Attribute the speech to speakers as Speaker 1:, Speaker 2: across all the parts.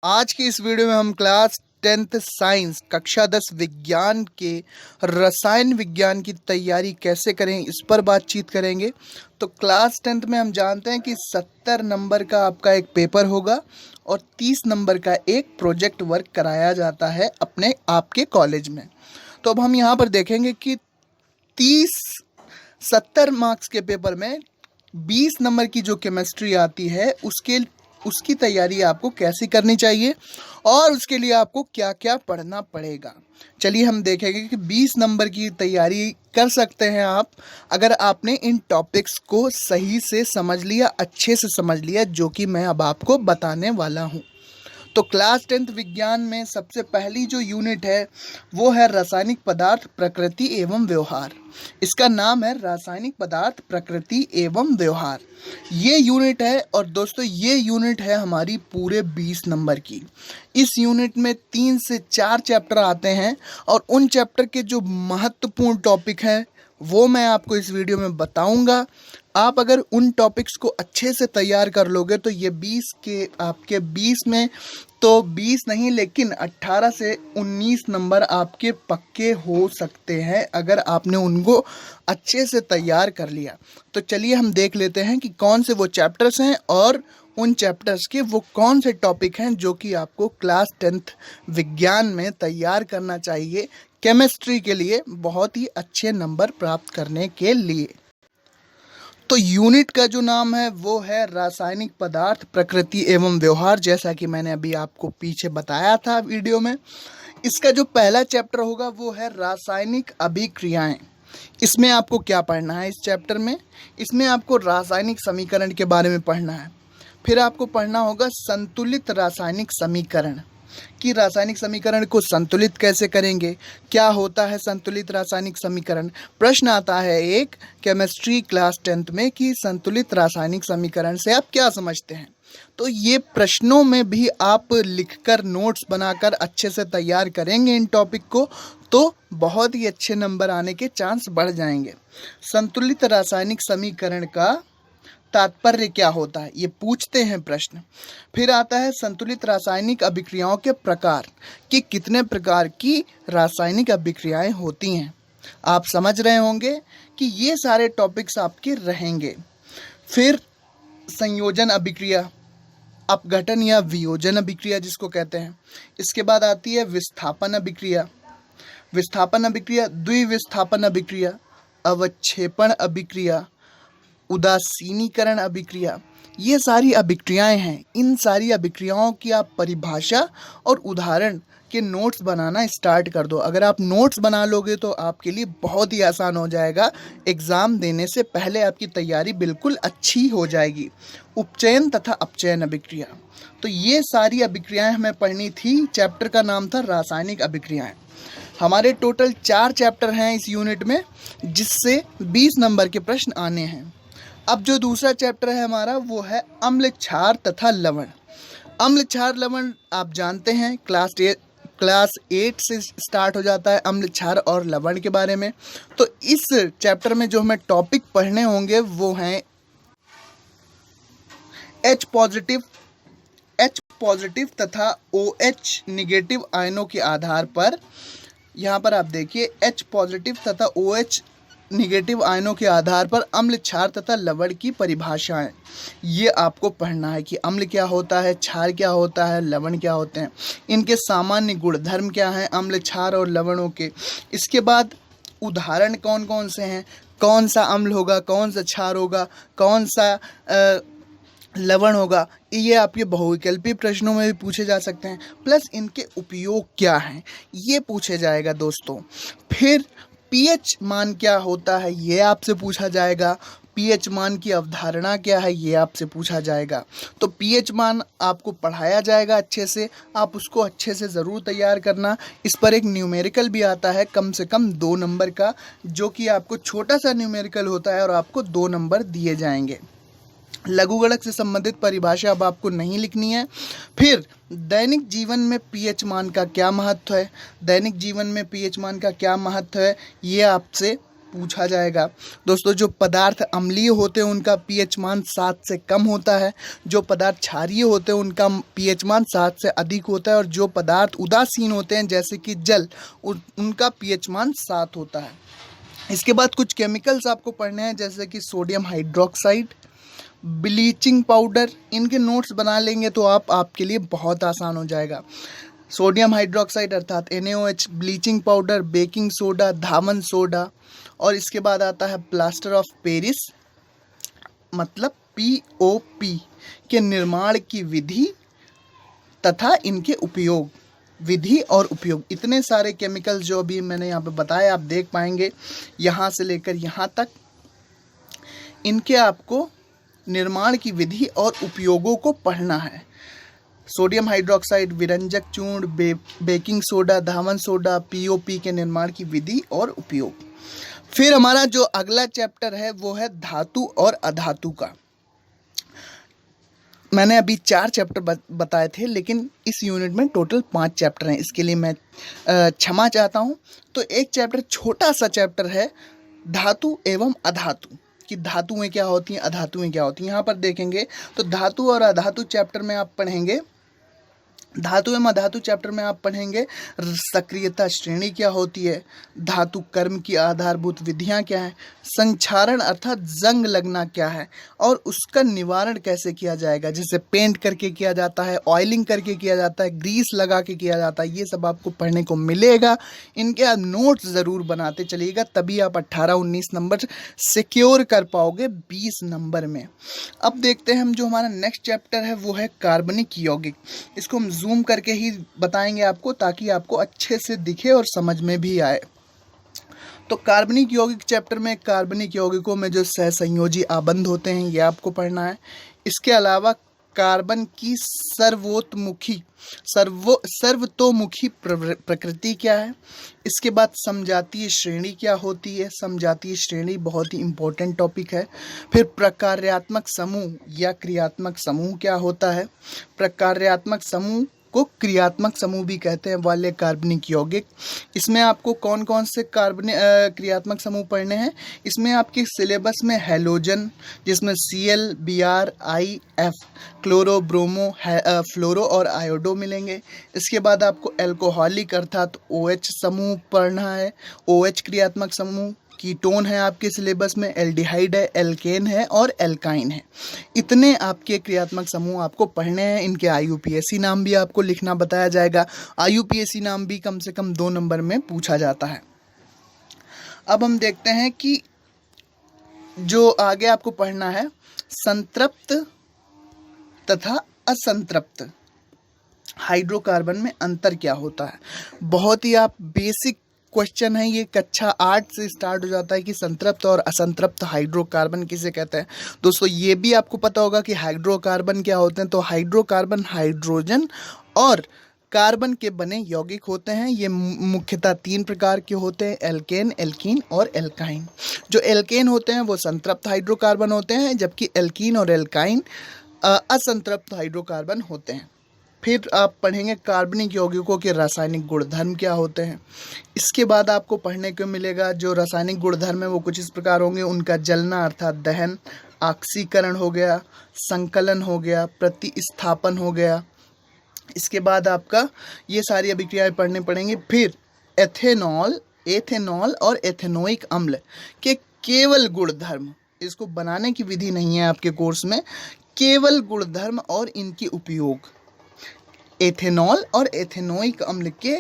Speaker 1: आज की इस वीडियो में हम क्लास 10th साइंस कक्षा 10 विज्ञान के रसायन विज्ञान की तैयारी कैसे करें इस पर बातचीत करेंगे। तो क्लास 10th में हम जानते हैं कि 70 नंबर का आपका एक पेपर होगा और 30 नंबर का एक प्रोजेक्ट वर्क कराया जाता है अपने आपके कॉलेज में। तो अब हम यहाँ पर देखेंगे कि 70 मार्क्स के पेपर में 20 नंबर की जो केमिस्ट्री आती है उसकी तैयारी आपको कैसी करनी चाहिए और उसके लिए आपको क्या क्या पढ़ना पड़ेगा। चलिए हम देखेंगे कि 20 नंबर की तैयारी कर सकते हैं आप अगर आपने इन टॉपिक्स को सही से समझ लिया, अच्छे से समझ लिया, जो कि मैं अब आपको बताने वाला हूँ। तो क्लास 10th विज्ञान में सबसे पहली जो यूनिट है वो है रासायनिक पदार्थ प्रकृति एवं व्यवहार। इसका नाम है रासायनिक पदार्थ प्रकृति एवं व्यवहार। ये यूनिट है और दोस्तों ये यूनिट है हमारी पूरे 20 नंबर की। इस यूनिट में 3 से 4 चैप्टर आते हैं और उन चैप्टर के जो महत्वपूर्ण टॉपिक हैं वो मैं आपको इस वीडियो में बताऊंगा। आप अगर उन टॉपिक्स को अच्छे से तैयार कर लोगे तो ये 20 के आपके 20 में तो 20 नहीं लेकिन 18 से 19 नंबर आपके पक्के हो सकते हैं अगर आपने उनको अच्छे से तैयार कर लिया। तो चलिए हम देख लेते हैं कि कौन से वो चैप्टर्स हैं और उन चैप्टर्स के वो कौन से टॉपिक हैं जो कि आपको क्लास 10th विज्ञान में तैयार करना चाहिए केमिस्ट्री के लिए बहुत ही अच्छे नंबर प्राप्त करने के लिए। तो यूनिट का जो नाम है वो है रासायनिक पदार्थ प्रकृति एवं व्यवहार, जैसा कि मैंने अभी आपको पीछे बताया था वीडियो में। इसका जो पहला चैप्टर होगा वो है रासायनिक अभिक्रियाएं। इसमें आपको क्या पढ़ना है? इस चैप्टर में इसमें आपको रासायनिक समीकरण के बारे में पढ़ना है। फिर आपको पढ़ना होगा संतुलित रासायनिक समीकरण कि रासायनिक समीकरण को संतुलित कैसे करेंगे, क्या होता है संतुलित रासायनिक समीकरण। प्रश्न आता है एक केमिस्ट्री क्लास 10th में कि संतुलित रासायनिक समीकरण से आप क्या समझते हैं। तो ये प्रश्नों में भी आप लिखकर नोट्स बनाकर अच्छे से तैयार करेंगे इन टॉपिक को तो बहुत ही अच्छे नंबर आने के चांस बढ़ जाएंगे। संतुलित रासायनिक समीकरण का तात्पर्य क्या होता है ये पूछते हैं प्रश्न। फिर आता है संतुलित रासायनिक अभिक्रियाओं के प्रकार कि कितने प्रकार की रासायनिक अभिक्रियाएं होती हैं। आप समझ रहे होंगे कि ये सारे टॉपिक्स आपके रहेंगे। फिर संयोजन अभिक्रिया, अपघटन या वियोजन अभिक्रिया जिसको कहते हैं। इसके बाद आती है विस्थापन अभिक्रिया, विस्थापन अभिक्रिया, द्विविस्थापन अभिक्रिया, अवक्षेपण अभिक्रिया, उदासीनीकरण अभिक्रिया। ये सारी अभिक्रियाएं हैं। इन सारी अभिक्रियाओं की आप परिभाषा और उदाहरण के नोट्स बनाना स्टार्ट कर दो। अगर आप नोट्स बना लोगे तो आपके लिए बहुत ही आसान हो जाएगा। एग्ज़ाम देने से पहले आपकी तैयारी बिल्कुल अच्छी हो जाएगी। उपचयन तथा अपचयन अभिक्रिया, तो ये सारी अभिक्रियाएं हमें पढ़नी थी। चैप्टर का नाम था रासायनिक अभिक्रियाएं। हमारे टोटल 4 चैप्टर हैं इस यूनिट में जिससे 20 नंबर के प्रश्न आने हैं। अब जो दूसरा चैप्टर है हमारा वो है अम्ल क्षार तथा लवण। अम्ल क्षार लवण आप जानते हैं क्लास 8 से स्टार्ट हो जाता है अम्ल क्षार और लवण के बारे में। तो इस चैप्टर में जो हमें टॉपिक पढ़ने होंगे वो हैं H पॉजिटिव तथा OH निगेटिव आयनों के आधार पर, यहाँ पर आप देखिए H पॉजिटिव तथा OH निगेटिव आयनों के आधार पर अम्ल क्षार तथा लवण की परिभाषाएं ये आपको पढ़ना है कि अम्ल क्या होता है, क्षार क्या होता है, लवण क्या होते हैं, इनके सामान्य गुणधर्म क्या हैं अम्ल क्षार और लवणों के। इसके बाद उदाहरण कौन कौन से हैं, कौन सा अम्ल होगा, कौन सा क्षार होगा, कौन सा लवण होगा, ये आपके बहुविकल्पी प्रश्नों में भी पूछे जा सकते हैं। प्लस इनके उपयोग क्या हैं ये पूछे जाएगा दोस्तों। फिर पीएच मान क्या होता है ये आपसे पूछा जाएगा। पीएच मान की अवधारणा क्या है ये आपसे पूछा जाएगा। तो पीएच मान आपको पढ़ाया जाएगा अच्छे से, आप उसको अच्छे से ज़रूर तैयार करना। इस पर एक न्यूमेरिकल भी आता है कम से कम 2 नंबर का, जो कि आपको छोटा सा न्यूमेरिकल होता है और आपको 2 नंबर दिए जाएंगे। लघुगणक से संबंधित परिभाषा अब आपको नहीं लिखनी है। फिर दैनिक जीवन में पीएच मान का क्या महत्व है, दैनिक जीवन में पीएच मान का क्या महत्व है ये आपसे पूछा जाएगा। दोस्तों, जो पदार्थ अम्लीय होते हैं उनका पीएच मान 7 से कम होता है, जो पदार्थ क्षारीय होते हैं उनका पीएच मान 7 से अधिक होता है, और जो पदार्थ उदासीन होते हैं जैसे कि जल, उनका पीएच मान 7 होता है। इसके बाद कुछ केमिकल्स आपको पढ़ने हैं जैसे कि सोडियम हाइड्रोक्साइड, ब्लीचिंग पाउडर। इनके नोट्स बना लेंगे तो आपके लिए बहुत आसान हो जाएगा। सोडियम हाइड्रोक्साइड अर्थात NaOH, bleaching powder, baking soda, धामन सोडा, और इसके बाद आता है प्लास्टर ऑफ पेरिस मतलब POP के निर्माण की विधि तथा इनके उपयोग, विधि और उपयोग। इतने सारे केमिकल्स जो अभी मैंने यहाँ पे बताए आप देख पाएंगे, यहाँ से लेकर यहाँ तक इनके आपको निर्माण की विधि और उपयोगों को पढ़ना है। सोडियम हाइड्रोक्साइड, विरंजक चूर्ण, बेकिंग सोडा, धामन सोडा, POP के निर्माण की विधि और उपयोग। फिर हमारा जो अगला चैप्टर है वो है धातु और अधातु का। मैंने अभी 4 चैप्टर बताए थे, लेकिन इस यूनिट में टोटल 5 चैप्टर हैं, इसके लिए मैं क्षमा चाहता हूँ। तो एक चैप्टर, छोटा सा चैप्टर है धातु एवं अधातु, कि धातुएं क्या होती हैं, अधातुएं क्या होती हैं। यहाँ पर देखेंगे तो धातु और अधातु चैप्टर में आप पढ़ेंगे, धातु एवं अधातु चैप्टर में आप पढ़ेंगे सक्रियता श्रेणी क्या होती है, धातु कर्म की आधारभूत विधियां क्या है, संक्षारण अर्थात जंग लगना क्या है, और उसका निवारण कैसे किया जाएगा, जैसे पेंट करके किया जाता है, ऑयलिंग करके किया जाता है, ग्रीस लगा के किया जाता है। ये सब आपको पढ़ने को मिलेगा। इनके आप नोट्स ज़रूर बनाते चलिएगा, तभी आप 18-19 नंबर सिक्योर कर पाओगे 20 नंबर में। अब देखते हैं हम, जो हमारा नेक्स्ट चैप्टर है वो है कार्बनिक यौगिक। इसको हम जूम करके ही बताएंगे आपको, ताकि आपको अच्छे से दिखे और समझ में भी आए। तो कार्बनिक यौगिक चैप्टर में कार्बनिक यौगिकों में जो सहसंयोजी आबंध होते हैं ये आपको पढ़ना है। इसके अलावा कार्बन की सर्वतोमुखी प्रकृति क्या है। इसके बाद समजातीय श्रेणी क्या होती है, समजातीय श्रेणी बहुत ही इम्पोर्टेंट टॉपिक है। फिर प्रकार्यात्मक समूह या क्रियात्मक समूह क्या होता है, प्रकार्यात्मक समूह को क्रियात्मक समूह भी कहते हैं वाले कार्बनिक यौगिक। इसमें आपको कौन कौन से क्रियात्मक समूह पढ़ने हैं, इसमें आपके सिलेबस में हैलोजन जिसमें Cl, Br, I, F, chloro, bromo, fluoro और आयोडो मिलेंगे। इसके बाद आपको एल्कोहलिक अर्थात OH समूह पढ़ना है, OH क्रियात्मक समूह। कीटोन है आपके सिलेबस में, एल्डिहाइड है, एल्केन है और एल्काइन है। इतने आपके क्रियात्मक समूह आपको पढ़ने हैं। इनके IUPAC नाम भी आपको लिखना बताया जाएगा। IUPAC नाम भी कम से कम 2 नंबर में पूछा जाता है। अब हम देखते हैं कि जो आगे आपको पढ़ना है, संतृप्त तथा असंतृप्त हाइड्रोकार्बन में अंतर क्या होता है। बहुत ही आप बेसिक क्वेश्चन है ये, कक्षा 8 से स्टार्ट हो जाता है कि संतृप्त और असंतृप्त हाइड्रोकार्बन किसे कहते हैं। दोस्तों, ये भी आपको पता होगा कि हाइड्रोकार्बन क्या होते हैं। तो हाइड्रोकार्बन हाइड्रोजन और कार्बन के बने यौगिक होते हैं। ये मुख्यतः 3 प्रकार के होते हैं, एल्केन, एल्कीन और एल्काइन। जो एल्केन होते हैं वो संतृप्त हाइड्रोकार्बन होते हैं, जबकि एल्कीन और एल्काइन असंतृप्त हाइड्रोकार्बन होते हैं। फिर आप पढ़ेंगे कार्बनिक यौगिकों के रासायनिक गुणधर्म क्या होते हैं। इसके बाद आपको पढ़ने को मिलेगा जो रासायनिक गुणधर्म है वो कुछ इस प्रकार होंगे, उनका जलना अर्थात दहन, ऑक्सीकरण हो गया, संकलन हो गया, प्रतिस्थापन हो गया। इसके बाद आपका ये सारी अभिक्रियाएं पढ़ने पड़ेंगी। फिर एथेनॉल और एथेनोइक अम्ल के केवल गुणधर्म, इसको बनाने की विधि नहीं है आपके कोर्स में, केवल गुणधर्म और इनके उपयोग। एथेनॉल और एथेनोइक अम्ल के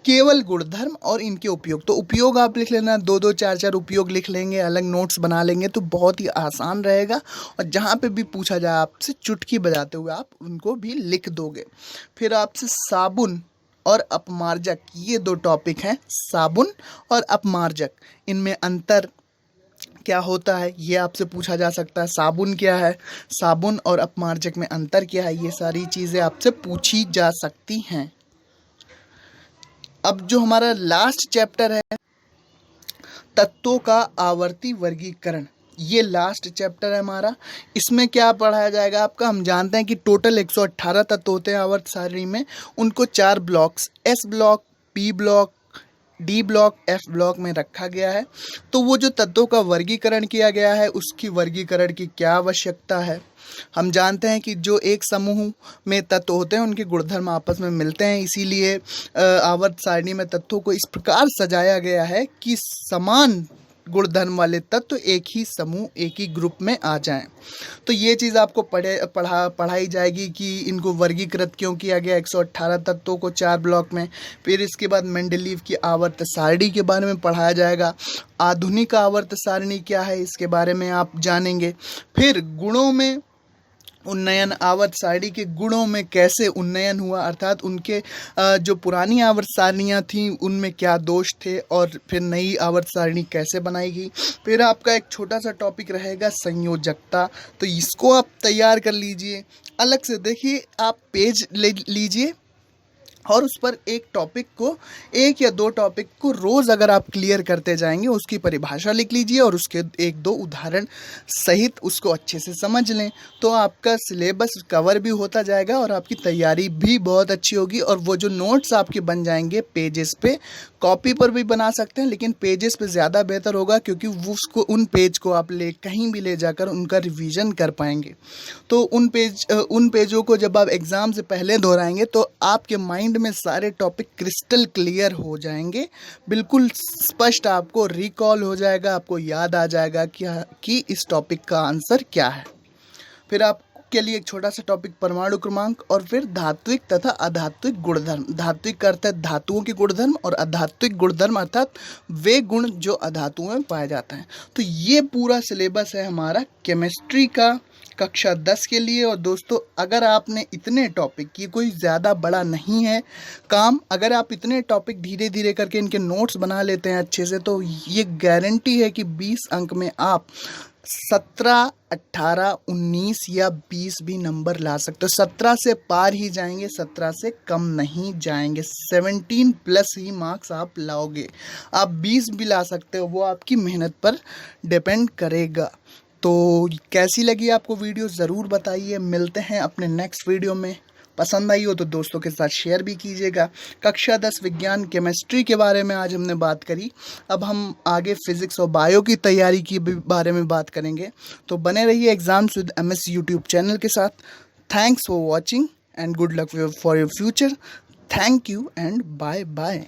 Speaker 1: केवल गुणधर्म और इनके उपयोग। तो उपयोग आप लिख लेना, 2-2, 4-4 उपयोग लिख लेंगे, अलग नोट्स बना लेंगे तो बहुत ही आसान रहेगा। और जहाँ पे भी पूछा जाए आपसे चुटकी बजाते हुए आप उनको भी लिख दोगे। फिर आपसे साबुन और अपमार्जक, ये 2 टॉपिक हैं, साबुन और अपमार्जक, इनमें अंतर क्या होता है ये आपसे पूछा जा सकता है। साबुन क्या है, साबुन और अपमार्जक में अंतर क्या है, ये सारी चीज़ें आपसे पूछी जा सकती हैं। अब जो हमारा लास्ट चैप्टर है तत्वों का आवर्ती वर्गीकरण, ये लास्ट चैप्टर है हमारा। इसमें क्या पढ़ाया जाएगा आपका, हम जानते हैं कि टोटल 118 तत्व होते हैं आवर्त सारणी में, उनको 4 blocks, S block, P block, D block, F block में रखा गया है। तो वो जो तत्वों का वर्गीकरण किया गया है उसकी वर्गीकरण की क्या आवश्यकता है। हम जानते हैं कि जो एक समूह में तत्व होते हैं उनके गुणधर्म आपस में मिलते हैं, इसीलिए आवर्त सारणी में तत्वों को इस प्रकार सजाया गया है कि समान गुणधर्म वाले तत्व एक ही समूह, एक ही ग्रुप में आ जाएं। तो ये चीज़ आपको पढ़ाई जाएगी कि इनको वर्गीकृत क्यों किया गया 118 तत्वों को 4 ब्लॉक में। फिर इसके बाद मेंडलीव की आवर्त सारणी के बारे में पढ़ाया जाएगा। आधुनिक आवर्त सारणी क्या है इसके बारे में आप जानेंगे। फिर गुणों में उन्नयन, आवर्त सारणी के गुणों में कैसे उन्नयन हुआ, अर्थात उनके जो पुरानी आवर्त सारणियाँ थीं उनमें क्या दोष थे और फिर नई आवर्त सारणी कैसे बनाई गई। फिर आपका एक छोटा सा टॉपिक रहेगा संयोजकता, तो इसको आप तैयार कर लीजिए। अलग से देखिए, आप पेज ले लीजिए और उस पर एक टॉपिक को, एक या दो टॉपिक को रोज़ अगर आप क्लियर करते जाएंगे उसकी परिभाषा लिख लीजिए और उसके एक दो उदाहरण सहित उसको अच्छे से समझ लें, तो आपका सिलेबस कवर भी होता जाएगा और आपकी तैयारी भी बहुत अच्छी होगी। और वो जो नोट्स आपके बन जाएंगे पेजेस पे, कॉपी पर भी बना सकते हैं लेकिन पेजेस पे ज़्यादा बेहतर होगा, क्योंकि वो उसको उन पेज को आप कहीं भी ले जाकर उनका रिवीजन कर पाएंगे। तो उन पेजों को जब आप एग्ज़ाम से पहले दोहराएंगे तो आपके माइंड में सारे टॉपिक क्रिस्टल क्लियर हो जाएंगे, बिल्कुल स्पष्ट आपको रिकॉल हो जाएगा, आपको याद आ जाएगा कि इस टॉपिक का आंसर क्या है। फिर आपके लिए एक छोटा सा टॉपिक परमाणु क्रमांक और फिर धात्विक तथा अधात्विक गुणधर्म। धात्विक का अर्थ है धातुओं के गुणधर्म और अधात्विक गुणधर्म अर्थात वे गुण जो अधातुओं में पाए जाते हैं। तो ये पूरा सिलेबस है हमारा केमिस्ट्री का कक्षा 10 के लिए। और दोस्तों, अगर आपने इतने टॉपिक, ये कोई ज़्यादा बड़ा नहीं है काम, अगर आप इतने टॉपिक धीरे धीरे करके इनके नोट्स बना लेते हैं अच्छे से, तो ये गारंटी है कि 20 अंक में आप 17, 18, 19 या 20 भी नंबर ला सकते हो। 17 से पार ही जाएंगे, 17 से कम नहीं जाएंगे। 17 प्लस ही मार्क्स आप लाओगे। आप 20 भी ला सकते हो, वो आपकी मेहनत पर डिपेंड करेगा। तो कैसी लगी आपको वीडियो ज़रूर बताइए। मिलते हैं अपने नेक्स्ट वीडियो में। पसंद आई हो तो दोस्तों के साथ शेयर भी कीजिएगा। कक्षा 10 विज्ञान केमिस्ट्री के बारे में आज हमने बात करी। अब हम आगे फिज़िक्स और बायो की तैयारी की बारे में बात करेंगे। तो बने रहिए exams with MS YouTube channel के साथ। Thanks for watching and good luck for your future. Thank you and bye bye.